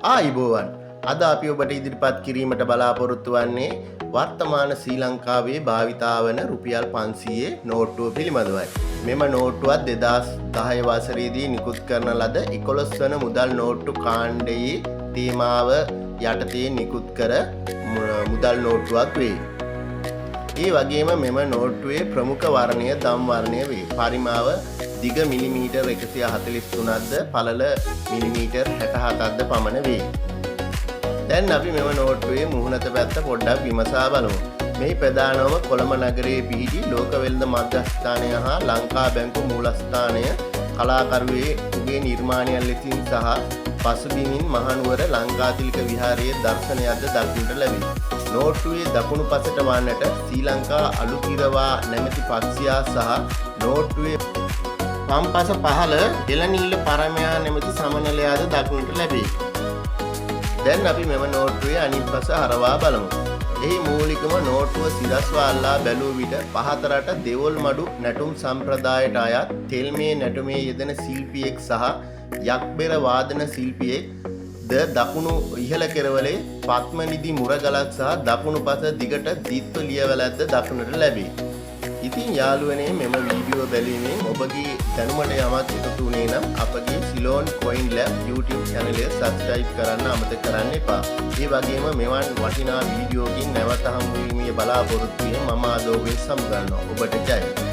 ආයිබෝවන් අද අපි ඔබට ඉදිරිපත් කිරීමට බලාපොරොත්තු වන්නේ වර්තමාන ශ්‍රී ලංකාවේ භාවිතා වන රුපියල් 500 නෝට්ටුව පිළිබඳවයි. මෙම නෝට්ටුවත් 2010 වසරේදී නිකුත් කරන ලද 11 වන මුදල් නෝට්ටු කාණ්ඩයේ තේමාව යටතේ නිකුත් කර මුදල් නෝට්ටුවක් වේ. ඒ වගේම මෙම නෝට්ටුවේ ප්‍රමුඛ වර්ණය දම් වර්ණය වේ. පරිමාව දිග මිලිමීටර් 143ක්ද පළල මිලිමීටර් 67ක්ද පමණ වේ. දැන් අපි මෙම නෝට්ටුවේ මුහුණත පැත්ත පොඩ්ඩක් විමසා බලමු. මේ ප්‍රධානම කොළඹ නගරයේ පිහිටි ලෝක වෙළඳ මධ්‍යස්ථානය හා ලංකා බැංකු මූලස්ථානය කලාකරුවෙකුගේ නිර්මාණයන් ලෙසින් සහ පසුබිමින් මහනුවර ලංකාතිලක විහාරයේ දර්ශනයක්ද දක්නට ලැබේ. නෝට්ටුවේ දකුණු පසට වන්නට ශ්‍රී ලංකා අලුතිරවා නැමැති පක්ෂියා සහ නෝට්ටුවේ වම්පස පහළ එළනීල පරමයා නැමැති සමනලයාද දක්නට ලැබේ. දැන් අපි මෙම නෝට්ටුවේ අනිත් පස හරවා බලමු. එහි මූලිකම නෝට්ටුව සිරස්ව අල්ලා බැලූ විට පහතරට දෙවොල් මඩු නැටුම් සම්ප්‍රදායට අයත් තෙල්මේ නැටුමේ යෙදෙන ශිල්පියෙක් සහ යක්බෙර වාදන ශිල්පියෙක් ද දකුණු ඉහළ කෙරවලේ පත්මනිදි මුරගලක් සහ දකුණු පස දිගට දීත්ව ලියවැලක්ද දක්නට ලැබේ. ඉතින් යාළුවනේ මෙම වීඩියෝ බැලීමෙන් ඔබගේ දැනුමට යමක් එකතු වුණේ නම් අපගේ Ceylon coin lab YouTube channel එක subscribe කරන්න අමතක කරන්න එපා. ඒ වගේම මෙවන් වටිනා වීඩියෝකින් නැවත හමු වීමේ බලාපොරොත්තුවෙන් මම අද ඔබේ සමු ගන්නවා. ඔබට ජය.